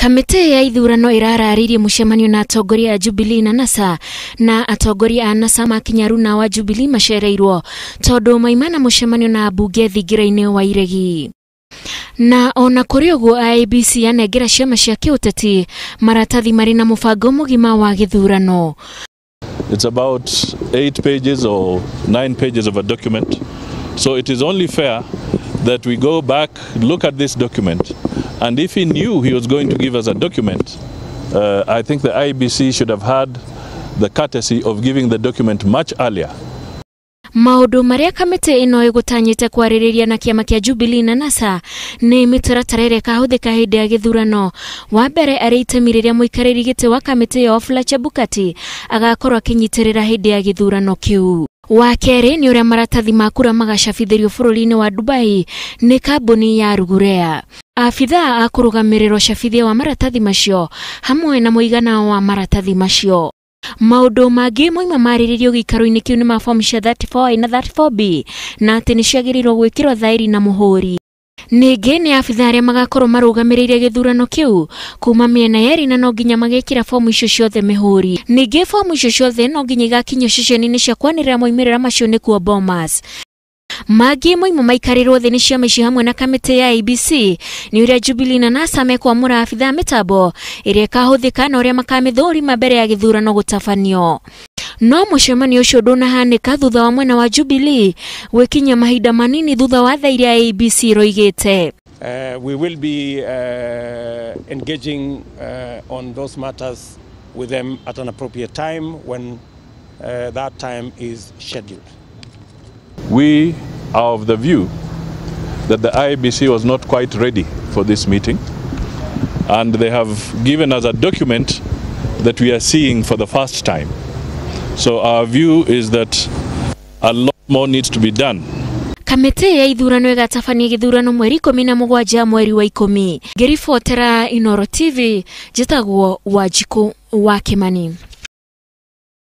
Kamiti ya ithurano irararirie mucemanio na atongoria a Jubilee na NASA, na atongoria a NASA makinyaru na wa Jubilee macereirwo tondu moima na mucemanio na bunge thingira-ini wa iregi. Na ona kuri uguo IEBC yanengera ciama cia kiuteti maratathi mari na mubango mugima wa githurano. It's about 8 pages or 9 pages of a document. So it is only fair that we go back, look at this document, and if he knew he was going to give us a document, I think the IEBC should have had the courtesy of giving the document much earlier. Maundu maria kamiti ino igutanyite kwaririria na kiama kia Jubilee na NASA ni mitaratara iria ikahuthika hindi ya githurano. Wa mbere ari itemi riria muikariri giti wa kamiti ya Wafula Chebukati agakorwo akinyitirira hindi ya githurano kiu. Wa keri ni uria maratathi ma kura magacabithirio bururi-ini wa Dubai ni kambuni ya Ghurair. Afitha akurugamiriro cabithia wa maratathi macio hamwe na muigana wa maratathi macio. Maundu mangi moima mariririo gikaro-ini kiu ni ma form cia 34A na 34B na ati ni ciagirirwo gwikirwo thairi na muhuri. Ningi ni afitha aria magakorwo marugamiririre githurano kiu kuma miena yeri na no nginya magekira form icio ciothe mihuri. Ningi form icio ciothe no nginya igakinywo ceceni-ini cia kwanirira moimirira macio ni kuo Bomas. Magi moima maikarirwo thi ni ciama icio hamwe na kamiti ya IEBC ni uria Jubilee na NASA mekwamura afitha mitambo iria ikahuthika na uria makamithurima mbere ya githurano gutabanio. No mucemanio ucio ndunahanika thutha wa mwena wa Jubilee gwikinya mahinda manini thutha wa thairi ya IEBC roigite. We will be engaging on those matters with them at an appropriate time when that time is scheduled. We are of the view that the IEBC was not quite ready for this meeting, and they have given us a document that we are seeing for the first time. So our view is that a lot more needs to be done. Kamiti ya ithurano igatabania githurano mweri 17 mweri wa 10. Ngiribotera Inooro TV, njitagwo Wanjiku wa Kimani.